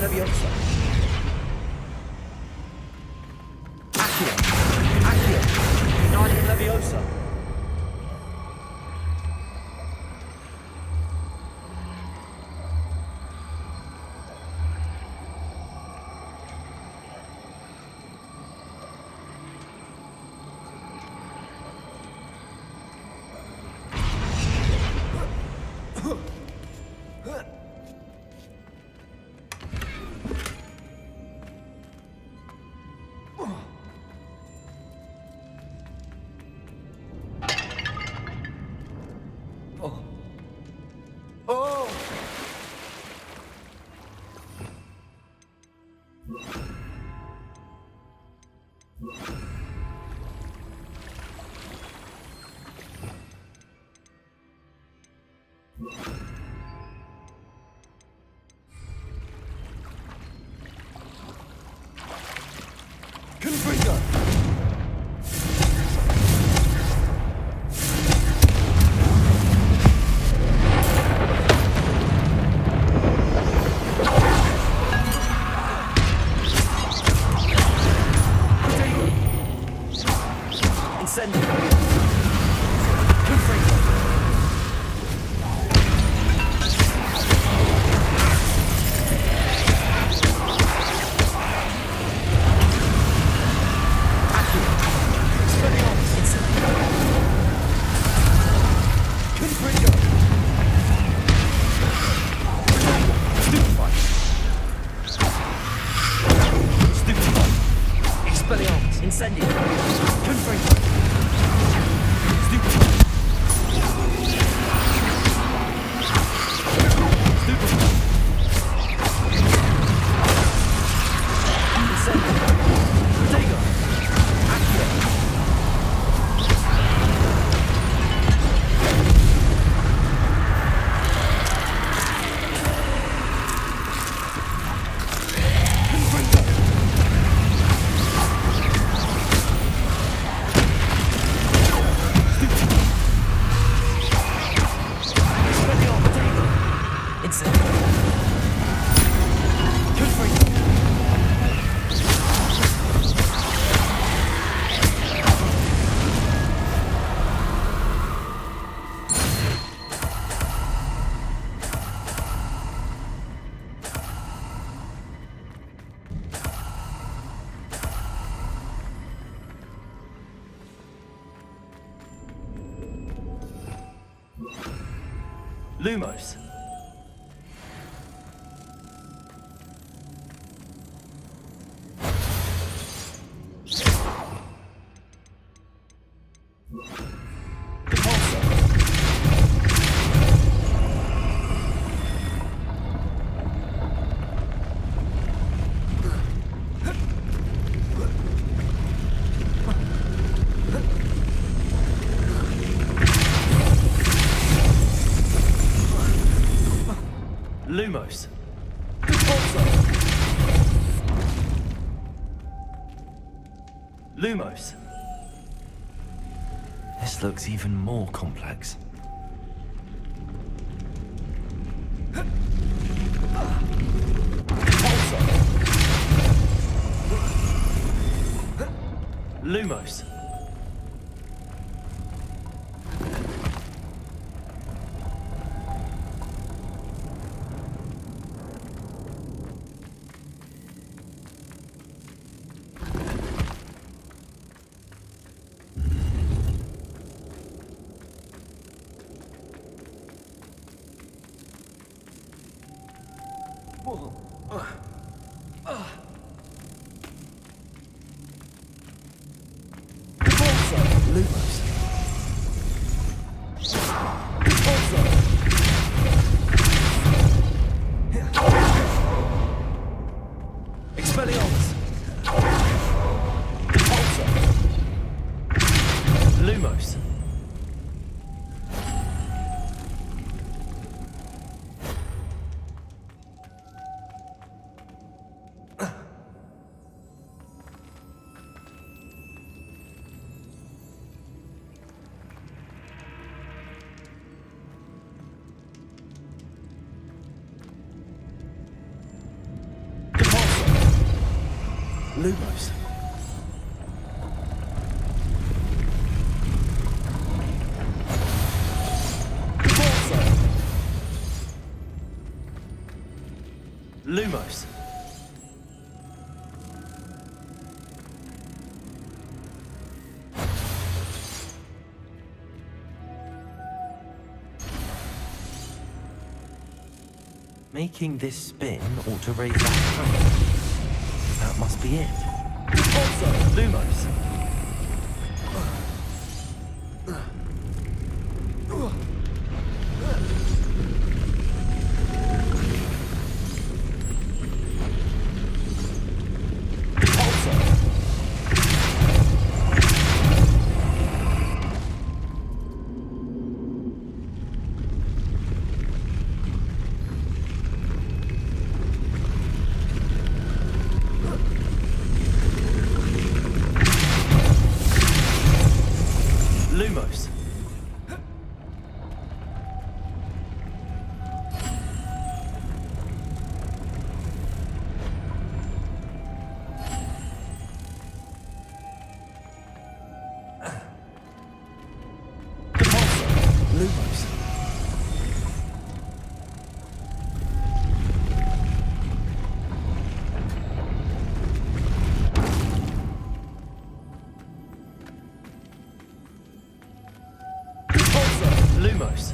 Leviosa. Leviosa. Lumos. Lumos. Good also. Lumos. This looks even more complex. Lumos. Lumos. Expelliarmus. Lumos. Lumos. Lumos. Making this spin ought to raise that height. That must be it. Lumos. Lumos. Lumos. Lumos. Lumos.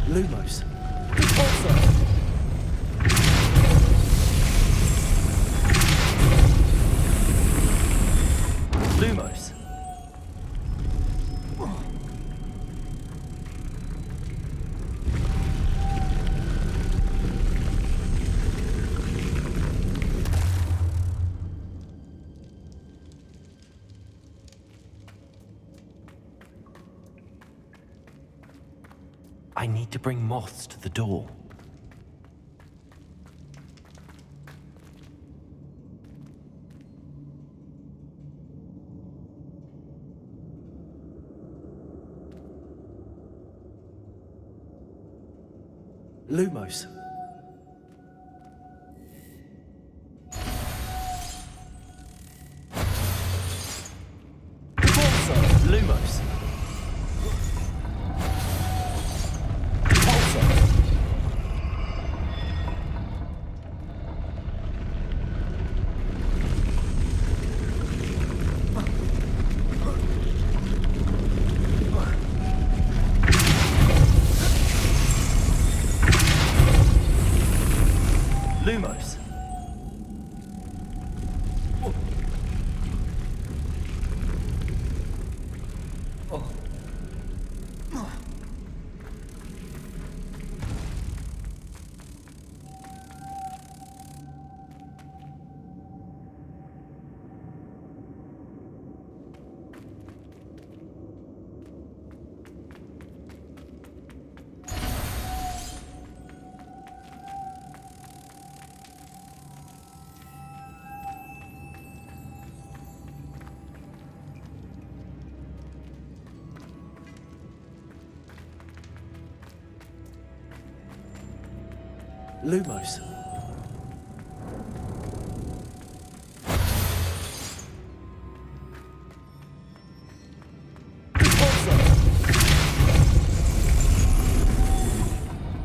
Lumos. Lumos. I need to bring moths to the door. Lumos. Lumos. Lumos. Lumos.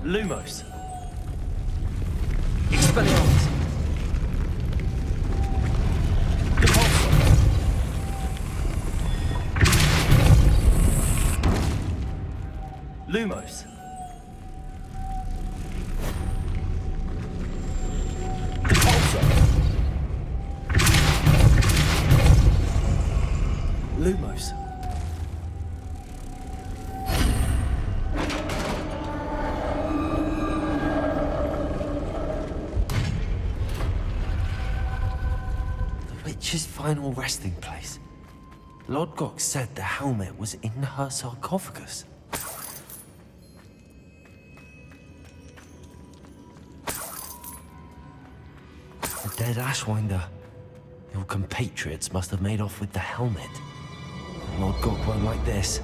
Lumos. Expelliarmus. Repulsor. Lumos. Repulsor. Lumos. Witch's final resting place. Lodgok said the helmet was in her sarcophagus. The dead Ashwinder. Your compatriots must have made off with the helmet. Lodgok won't like this.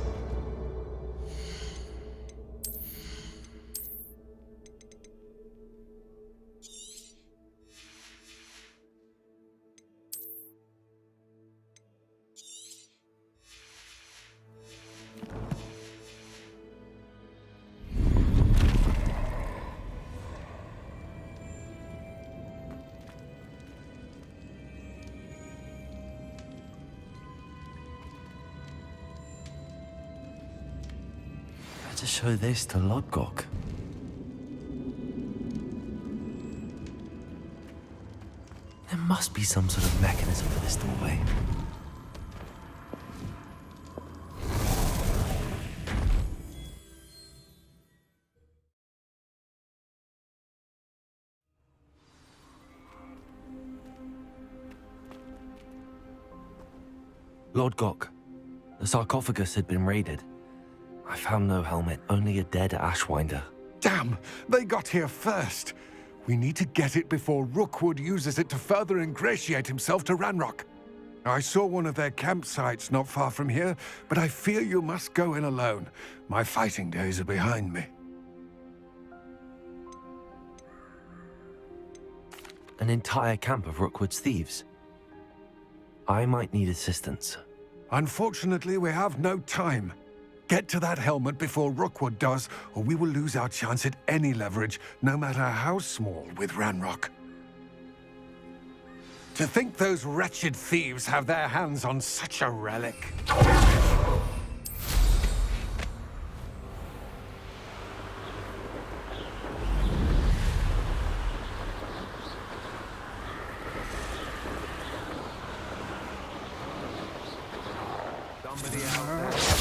To show this to Lodgok. There must be some sort of mechanism for this doorway. Lodgok, the sarcophagus had been raided. I found no helmet, only a dead Ashwinder. Damn! They got here first! We need to get it before Rookwood uses it to further ingratiate himself to Ranrock. I saw one of their campsites not far from here, but I fear you must go in alone. My fighting days are behind me. An entire camp of Rookwood's thieves. I might need assistance. Unfortunately, we have no time. Get to that helmet before Rookwood does, or we will lose our chance at any leverage, no matter how small, with Ranrock. To think those wretched thieves have their hands on such a relic. Somebody out there.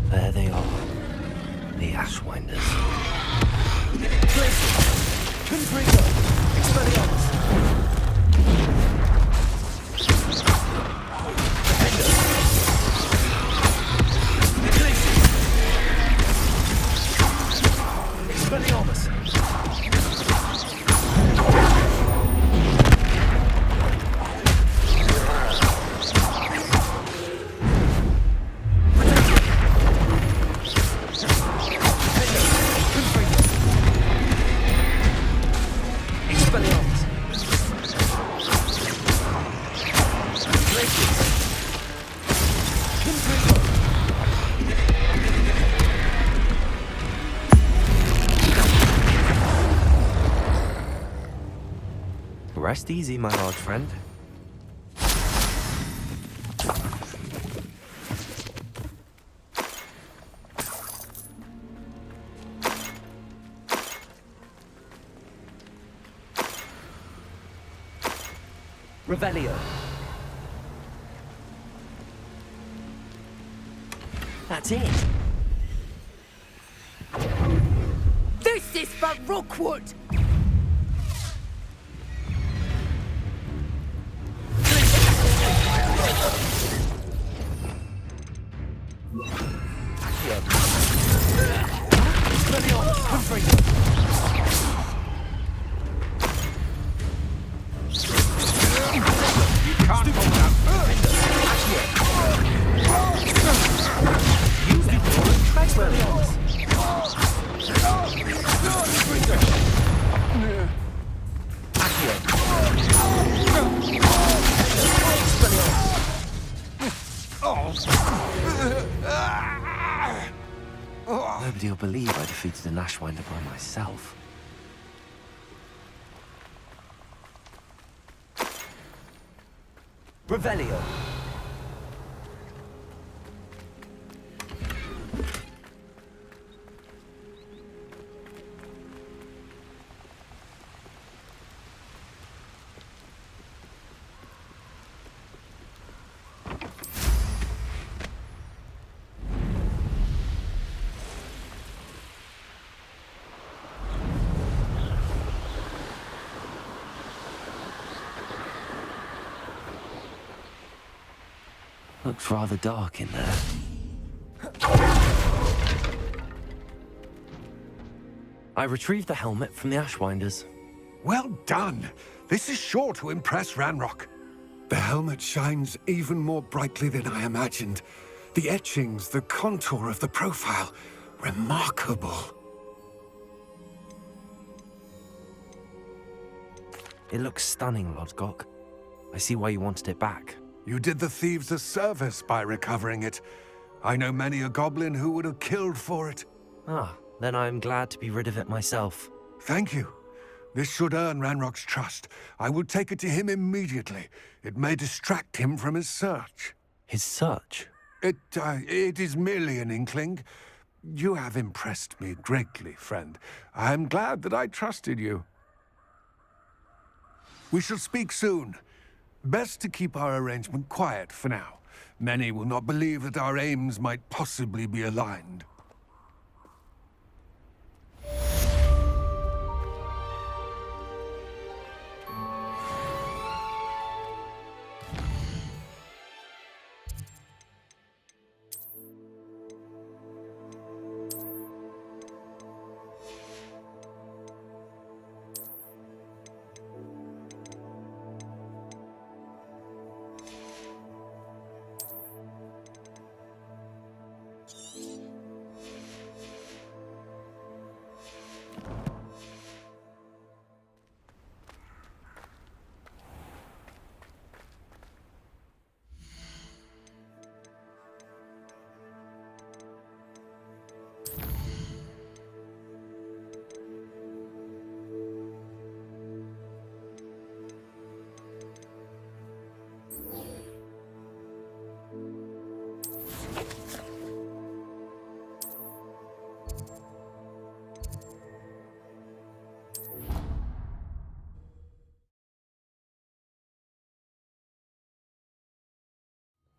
There they are. The Ashwinders. Confringo. Expelliarmus. Expelliarmus. gracious. Confringo. Rest easy, my large friend. Revelio. That's it. This is for Rookwood! Expelliarmus. Confringo. Can't hold out. Expelliarmus. Nobody will believe I defeated an Ashwinder by myself. Revelio. Looks rather dark in there. I retrieved the helmet from the Ashwinders. Well done. This is sure to impress Ranrock. The helmet shines even more brightly than I imagined. The etchings, the contour of the profile, remarkable. It looks stunning, Lodgok. I see why you wanted it back. You did the thieves a service by recovering it. I know many a goblin who would have killed for it. Ah, then I'm glad to be rid of it myself. Thank you. This should earn Ranrock's trust. I will take it to him immediately. It may distract him from his search. His search? It is merely an inkling. You have impressed me greatly, friend. I am glad that I trusted you. We shall speak soon. Best to keep our arrangement quiet for now. Many will not believe that our aims might possibly be aligned.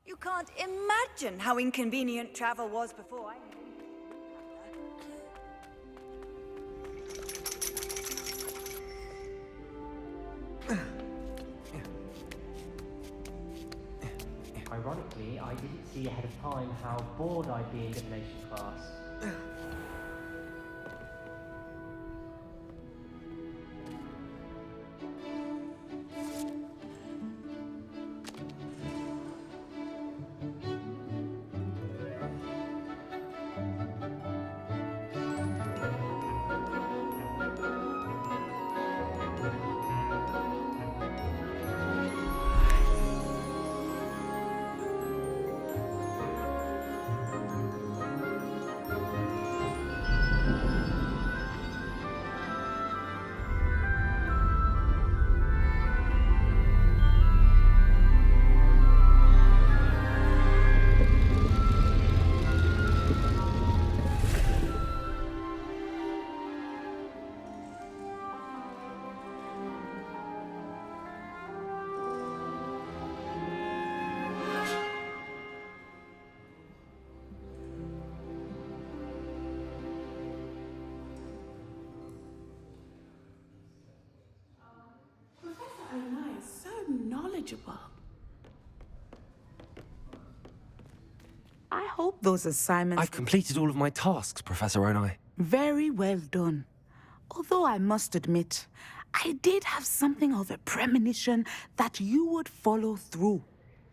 You can't imagine how inconvenient travel was before I... Ironically, I didn't see ahead of time how bored I'd be in divination class. I hope those assignments... I've completed all of my tasks, Professor Onai. Very well done. Although I must admit, I did have something of a premonition that you would follow through.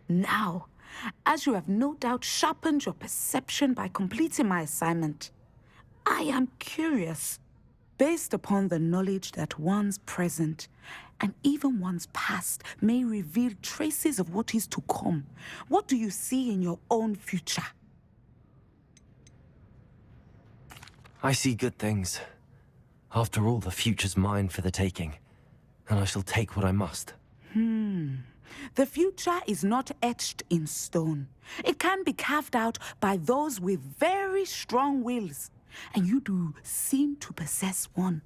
Now, as you have no doubt sharpened your perception by completing my assignment, I am curious, based upon the knowledge that one's present and even one's past may reveal traces of what is to come. What do you see in your own future? I see good things. After all, the future's mine for the taking, and I shall take what I must. The future is not etched in stone. It can be carved out by those with very strong wills, and you do seem to possess one.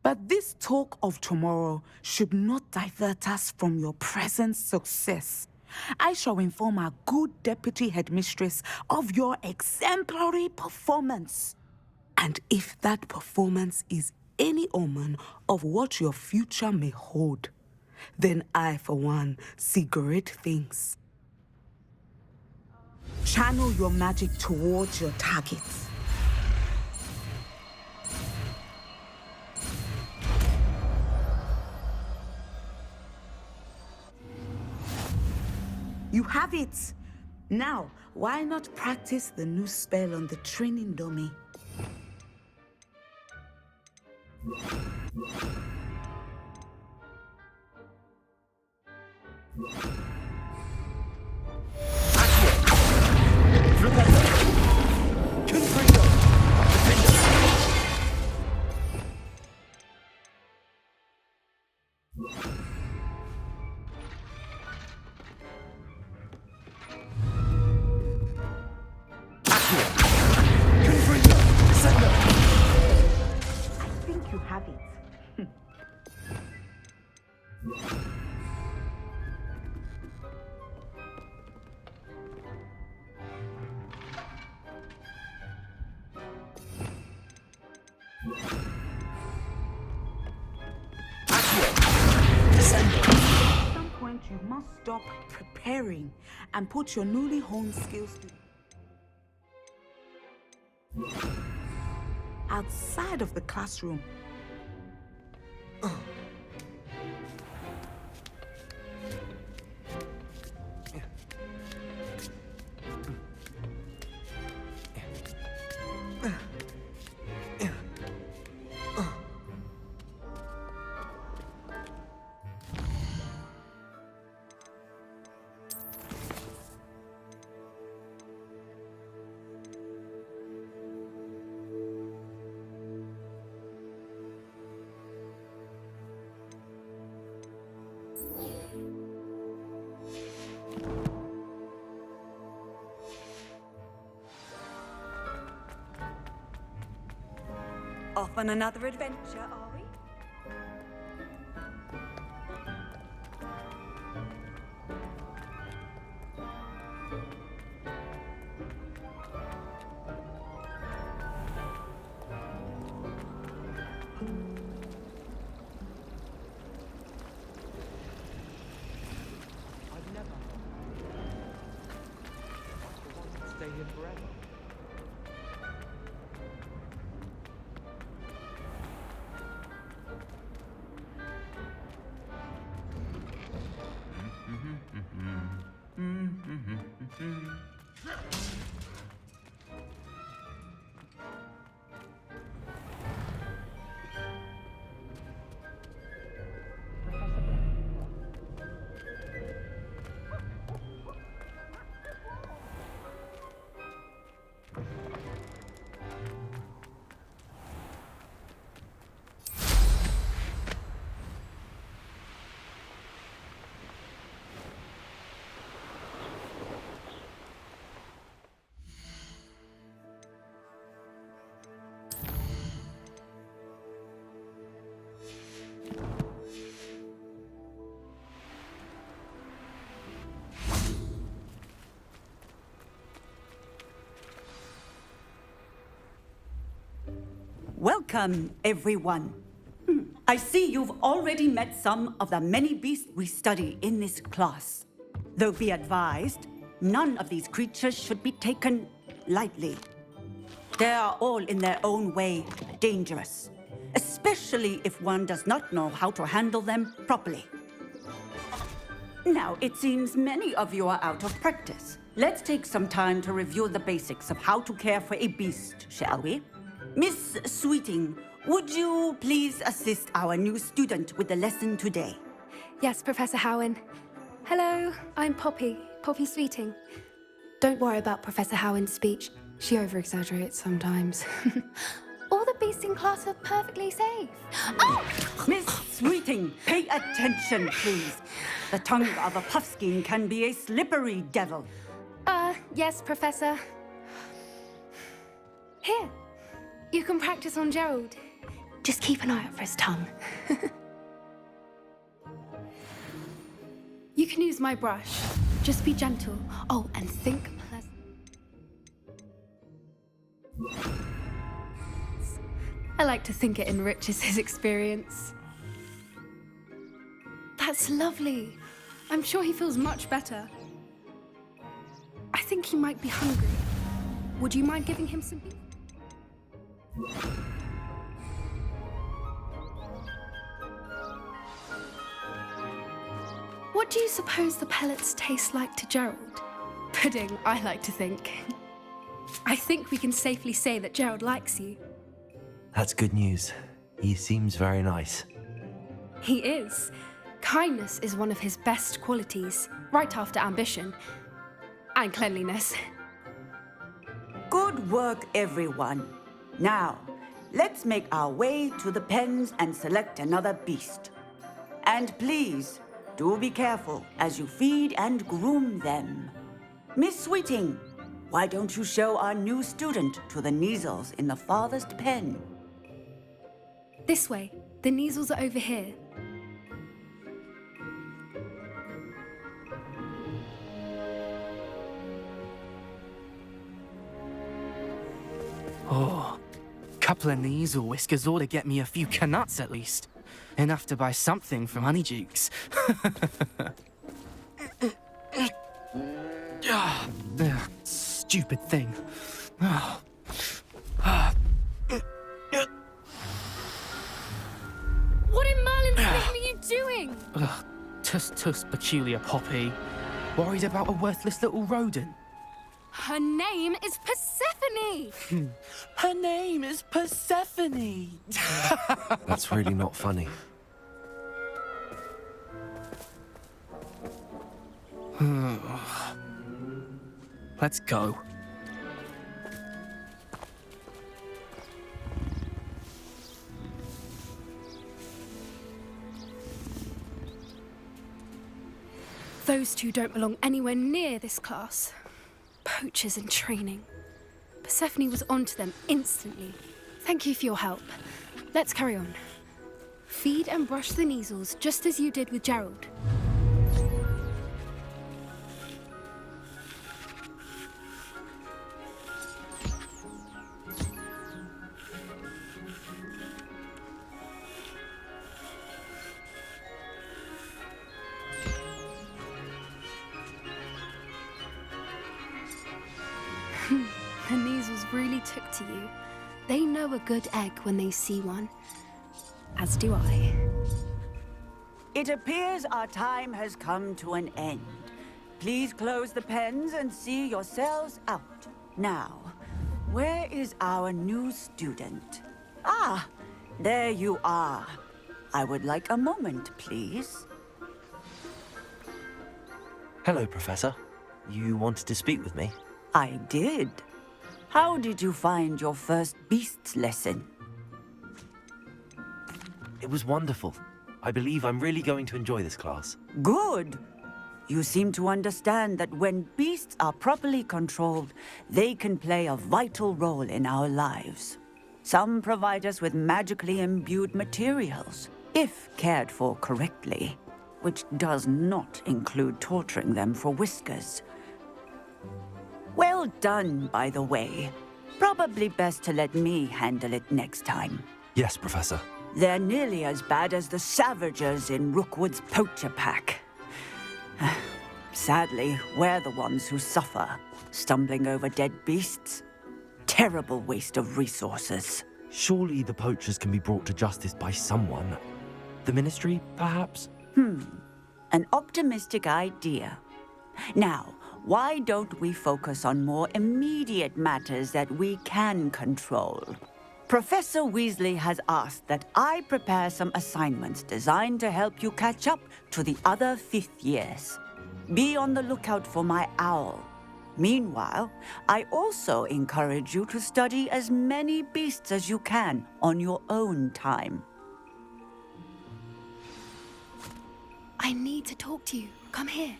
But this talk of tomorrow should not divert us from your present success. I shall inform our good deputy headmistress of your exemplary performance. And if that performance is any omen of what your future may hold, then I, for one, see great things. Channel your magic towards your targets. You have it! Now, why not practice the new spell on the training dummy? I think you have it. At some point, you must stop preparing and put your newly honed skills to... outside of the classroom. Off on another adventure, are we? I've never. I wanted to stay here forever. Welcome, everyone. I see you've already met some of the many beasts we study in this class. Though be advised, none of these creatures should be taken lightly. They are all in their own way dangerous, especially if one does not know how to handle them properly. Now, it seems many of you are out of practice. Let's take some time to review the basics of how to care for a beast, shall we? Miss Sweeting, would you please assist our new student with the lesson today? Yes, Professor Howen. Hello, I'm Poppy Sweeting. Don't worry about Professor Howen's speech. She over-exaggerates sometimes. All the beasts in class are perfectly safe. Oh! Miss Sweeting, pay attention, please. The tongue of a puffskein can be a slippery devil. Yes, Professor. Here, you can practice on Gerald. Just keep an eye out for his tongue. You can use my brush. Just be gentle. Oh, and think pleasant. I like to think it enriches his experience. That's lovely. I'm sure he feels much better. I think he might be hungry. Would you mind giving him some beef? What do you suppose the pellets taste like to Gerald? Pudding, I like to think. I think we can safely say that Gerald likes you. That's good news. He seems very nice. He is. Kindness is one of his best qualities, right after ambition. And cleanliness. Good work, everyone. Now, let's make our way to the pens and select another beast. And please, do be careful as you feed and groom them. Miss Sweeting, why don't you show our new student to the Neasels in the farthest pen? This way. The Neasels are over here. Oh, couple of Neasel whiskers ought to get me a few canuts at least. Enough to buy something from Honeydukes. Stupid thing. What in Merlin's name are you doing? Tuss, peculiar Poppy. Worried about a worthless little rodent. Her name is Persephone! Her name is Persephone! That's really not funny. Let's go. Those two don't belong anywhere near this class. Poachers in training. Persephone was onto them instantly. Thank you for your help. Let's carry on. Feed and brush the Neasels just as you did with Gerald. The Neasels really took to you. They know a good egg when they see one. As do I. It appears our time has come to an end. Please close the pens and see yourselves out. Now, where is our new student? Ah, there you are. I would like a moment, please. Hello, Professor. You wanted to speak with me? I did. How did you find your first beasts lesson? It was wonderful. I believe I'm really going to enjoy this class. Good. You seem to understand that when beasts are properly controlled, they can play a vital role in our lives. Some provide us with magically imbued materials, if cared for correctly, which does not include torturing them for whiskers. Well done, by the way. Probably best to let me handle it next time. Yes, Professor. They're nearly as bad as the Savagers in Rookwood's poacher pack. Sadly, we're the ones who suffer, stumbling over dead beasts. Terrible waste of resources. Surely the poachers can be brought to justice by someone. The Ministry, perhaps? An optimistic idea. Now, why don't we focus on more immediate matters that we can control? Professor Weasley has asked that I prepare some assignments designed to help you catch up to the other fifth years. Be on the lookout for my owl. Meanwhile, I also encourage you to study as many beasts as you can on your own time. I need to talk to you. Come here.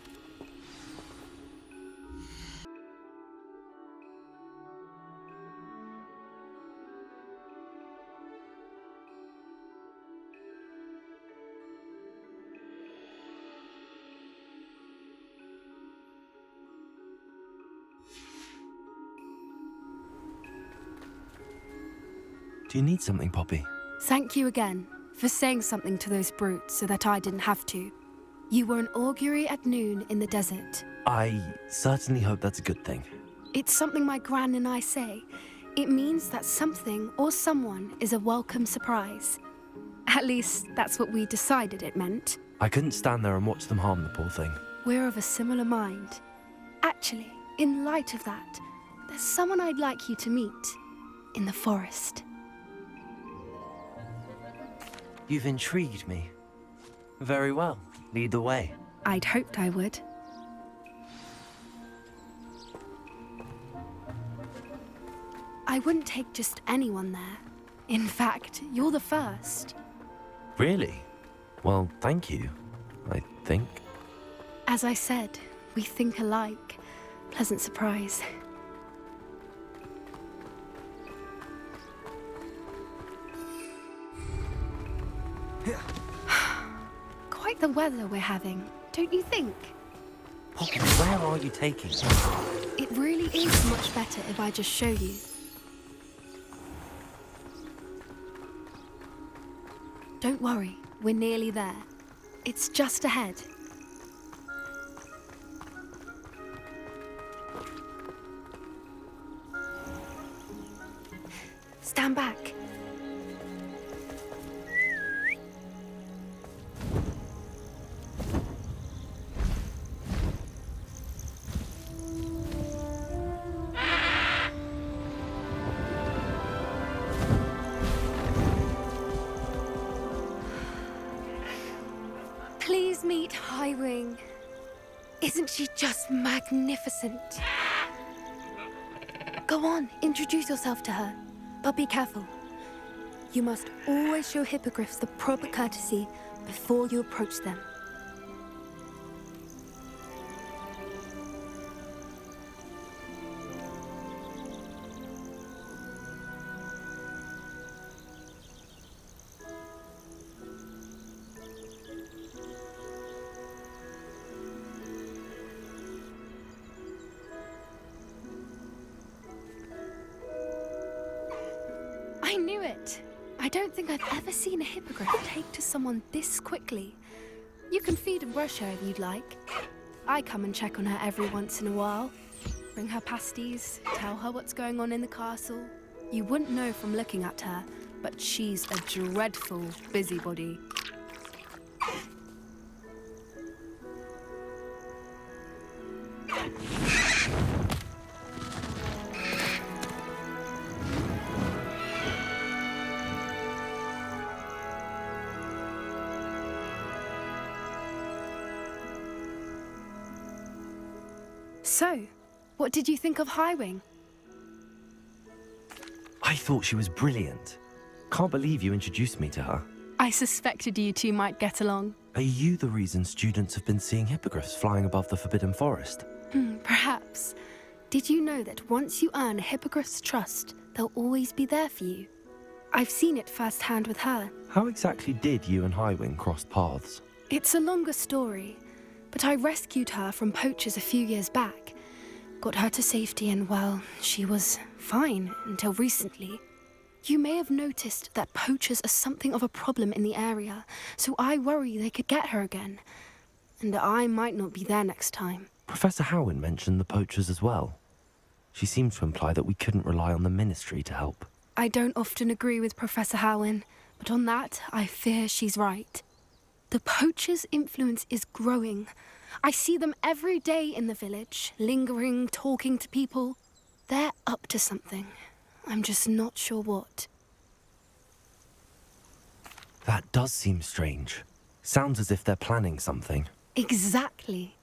Do you need something, Poppy? Thank you again for saying something to those brutes so that I didn't have to. You were an augury at noon in the desert. I certainly hope that's a good thing. It's something my gran and I say. It means that something or someone is a welcome surprise. At least, that's what we decided it meant. I couldn't stand there and watch them harm the poor thing. We're of a similar mind. Actually, in light of that, there's someone I'd like you to meet in the forest. You've intrigued me. Very well. Lead the way. I'd hoped I would. I wouldn't take just anyone there. In fact, you're the first. Really? Well, thank you, I think. As I said, we think alike. Pleasant surprise. Quite the weather we're having, don't you think? Poppy, where are you taking me? It really is much better if I just show you. Don't worry, we're nearly there. It's just ahead. Stand back. Please meet Highwing. Isn't she just magnificent? Go on, introduce yourself to her. But be careful. You must always show hippogriffs the proper courtesy before you approach them. I knew it! I don't think I've ever seen a hippogriff take to someone this quickly. You can feed and brush her if you'd like. I come and check on her every once in a while. Bring her pasties, tell her what's going on in the castle. You wouldn't know from looking at her, but she's a dreadful busybody. So, what did you think of Highwing? I thought she was brilliant. Can't believe you introduced me to her. I suspected you two might get along. Are you the reason students have been seeing hippogriffs flying above the Forbidden Forest? Perhaps. Did you know that once you earn a hippogriff's trust, they'll always be there for you? I've seen it firsthand with her. How exactly did you and Highwing cross paths? It's a longer story, but I rescued her from poachers a few years back. Got her to safety and, well, she was fine until recently. You may have noticed that poachers are something of a problem in the area, so I worry they could get her again. And I might not be there next time. Professor Howin mentioned the poachers as well. She seemed to imply that we couldn't rely on the Ministry to help. I don't often agree with Professor Howin, but on that, I fear she's right. The poachers' influence is growing. I see them every day in the village, lingering, talking to people. They're up to something. I'm just not sure what. That does seem strange. Sounds as if they're planning something. Exactly.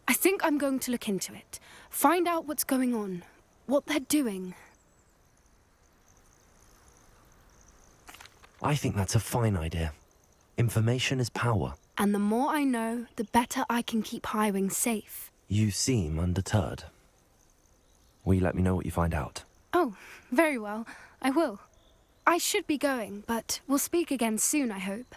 I think I'm going to look into it. Find out what's going on, what they're doing. I think that's a fine idea. Information is power. And the more I know, the better I can keep Highwing safe. You seem undeterred. Will you let me know what you find out? Oh, very well. I will. I should be going, but we'll speak again soon, I hope.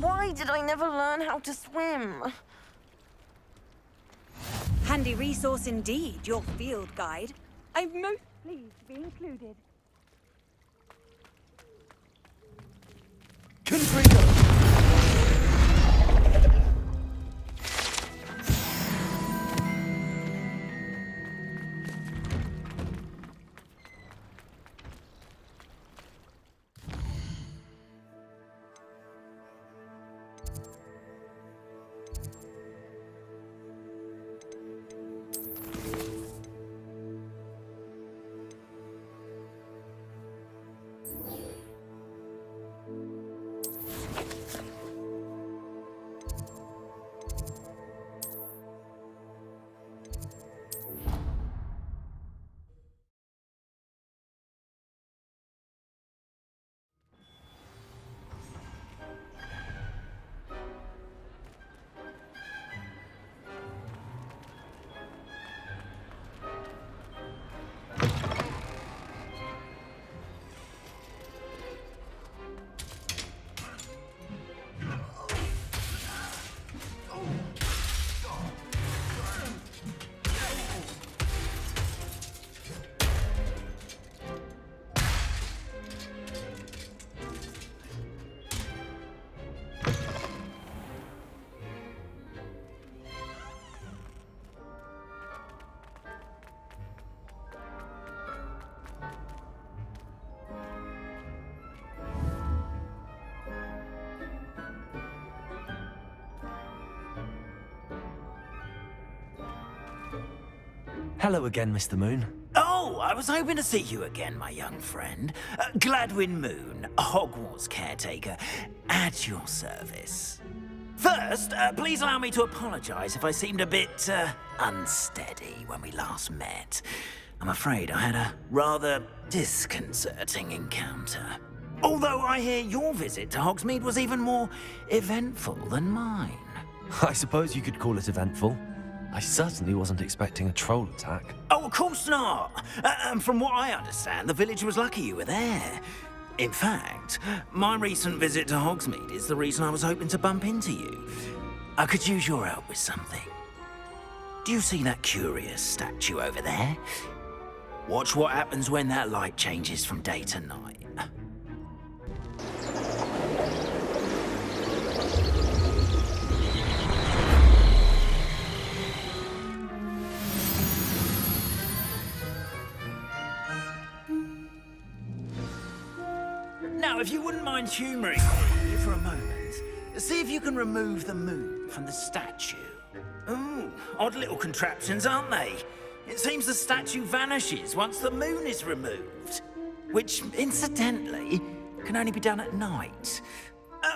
Why did I never learn how to swim? Handy resource indeed, your field guide. I'm most pleased to be included. Confringo! Hello again, Mr. Moon. Oh, I was hoping to see you again, my young friend. Gladwin Moon, Hogwarts caretaker, at your service. First, please allow me to apologize if I seemed a bit, unsteady when we last met. I'm afraid I had a rather disconcerting encounter. Although I hear your visit to Hogsmeade was even more eventful than mine. I suppose you could call it eventful. I certainly wasn't expecting a troll attack. Oh, of course not. And from what I understand, the village was lucky you were there. In fact, my recent visit to Hogsmeade is the reason I was hoping to bump into you. I could use your help with something. Do you see that curious statue over there? Watch what happens when that light changes from day to night. Now, if you wouldn't mind humouring me for a moment, see if you can remove the moon from the statue. Ooh, odd little contraptions, aren't they? It seems the statue vanishes once the moon is removed. Which, incidentally, can only be done at night.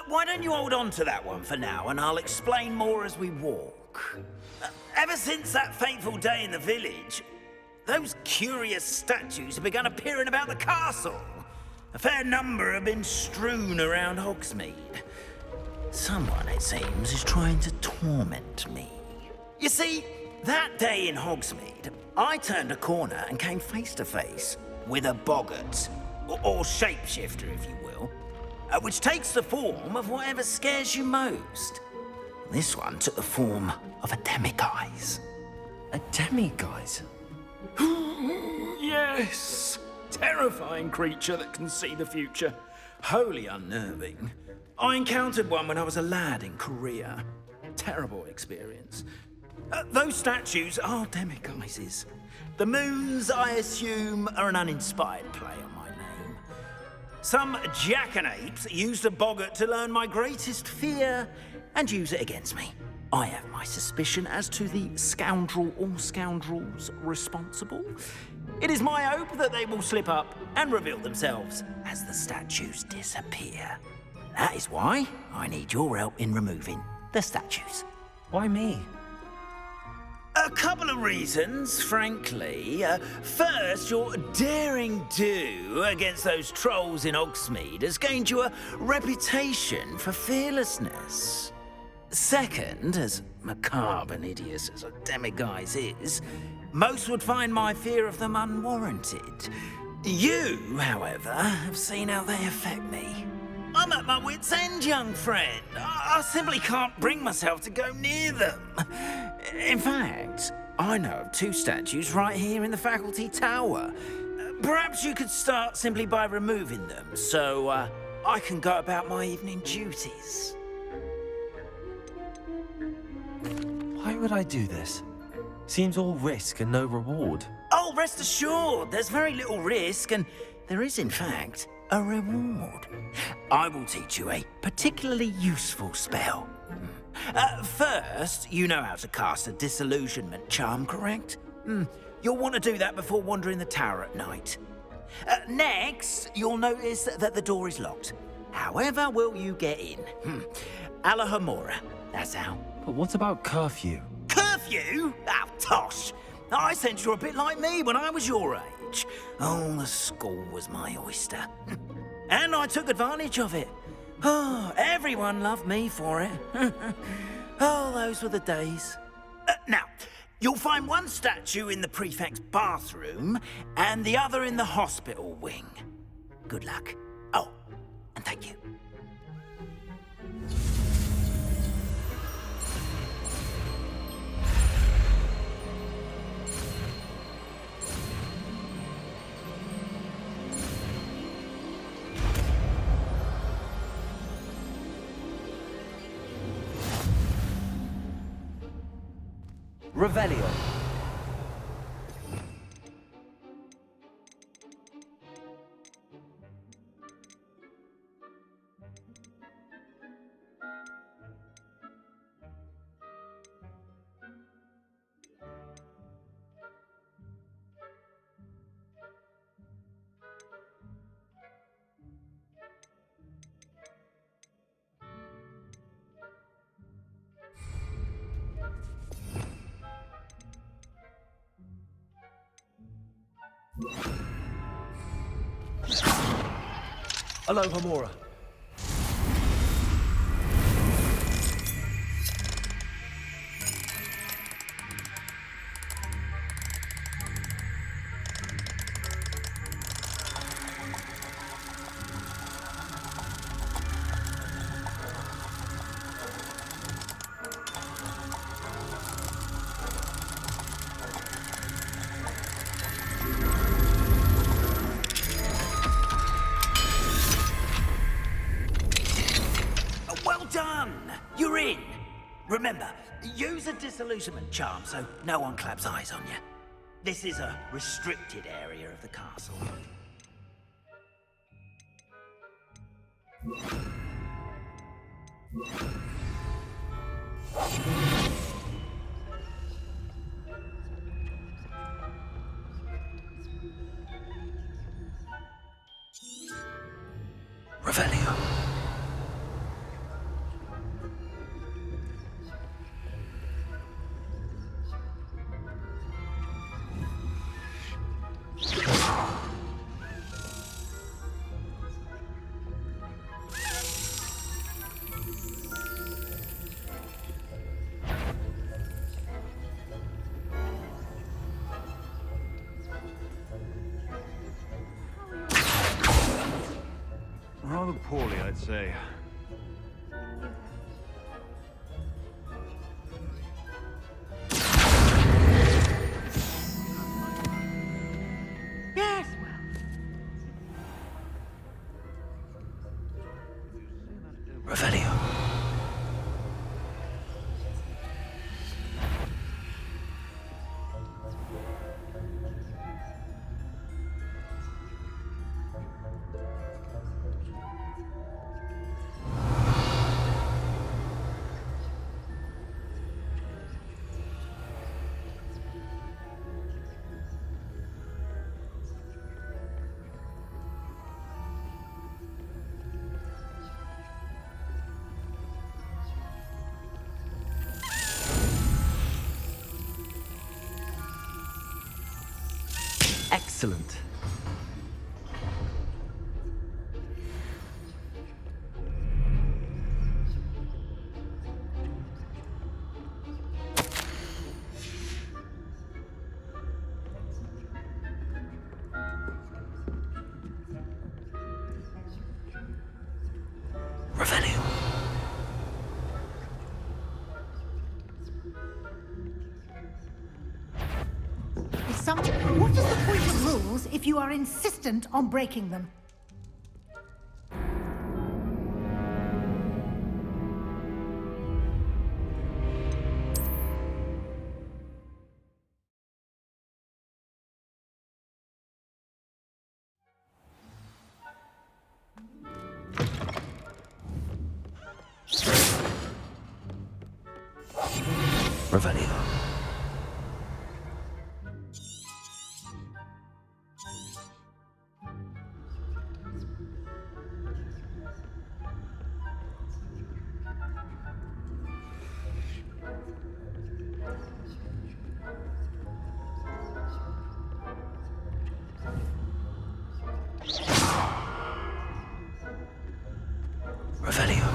Why don't you hold on to that one for now, and I'll explain more as we walk. Ever since that fateful day in the village, those curious statues have begun appearing about the castle. A fair number have been strewn around Hogsmeade. Someone, it seems, is trying to torment me. You see, that day in Hogsmeade, I turned a corner and came face to face with a boggart, or shapeshifter, if you will, which takes the form of whatever scares you most. This one took the form of a demiguise. A demiguise? Yes! Terrifying creature that can see the future. Wholly unnerving. I encountered one when I was a lad in Korea. Terrible experience. Those statues are demiguises. The moons, I assume, are an uninspired play on my name. Some jackanapes used a boggart to learn my greatest fear and use it against me. I have my suspicion as to the scoundrel or scoundrels responsible. It is my hope that they will slip up and reveal themselves as the statues disappear. That is why I need your help in removing the statues. Why me? A couple of reasons, frankly. First, your daring do against those trolls in Hogsmeade has gained you a reputation for fearlessness. Second, as macabre and hideous as a demiguise is, most would find my fear of them unwarranted. You, however, have seen how they affect me. I'm at my wit's end, young friend. I simply can't bring myself to go near them. In fact, I know of two statues right here in the faculty tower. Perhaps you could start simply by removing them, so I can go about my evening duties. Why would I do this? Seems all risk and no reward. Oh, rest assured, there's very little risk, and there is, in fact, a reward. I will teach you a particularly useful spell. First, you know how to cast a disillusionment charm, correct? You'll want to do that before wandering the tower at night. Next, you'll notice that the door is locked. However will you get in? Alahomora, that's how. But what about curfew? Curfew? Oh, tosh. I sense you're a bit like me when I was your age. Oh, the school was my oyster. And I took advantage of it. Oh, everyone loved me for it. Oh, those were the days. Now, you'll find one statue in the prefect's bathroom and the other in the hospital wing. Good luck. Oh, and thank you. Revelio. Alohomora. Remember, use a disillusionment charm so no one claps eyes on you. This is a restricted area of the castle. Revelio. Rather poorly, I'd say. Yes, Revelio. Excellent. Revelio. What is the point of rules if you are insistent on breaking them? Revelio. Revelio.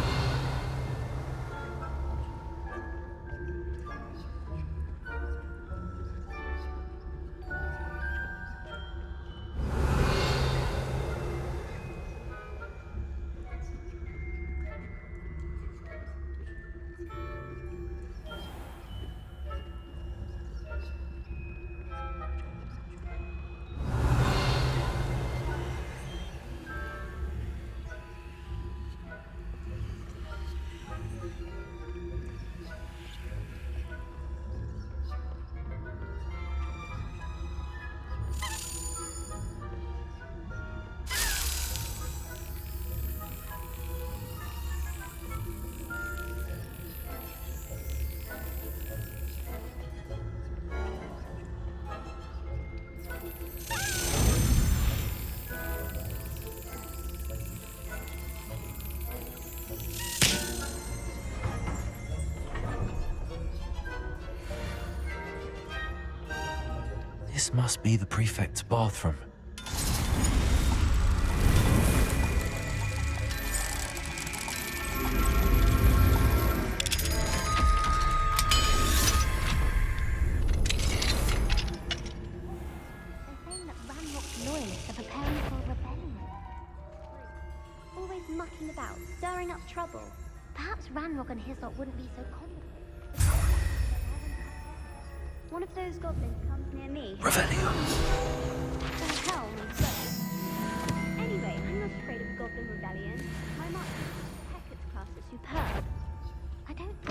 This must be the prefect's bathroom. Mucking about, stirring up trouble. Perhaps Ranrock and his lot wouldn't be so competent. One of those goblins comes near me. Revelio. Then hell needs both. Anyway, I'm not afraid of Goblin Rebellion. My marksmanship Hecat's class is superb. I don't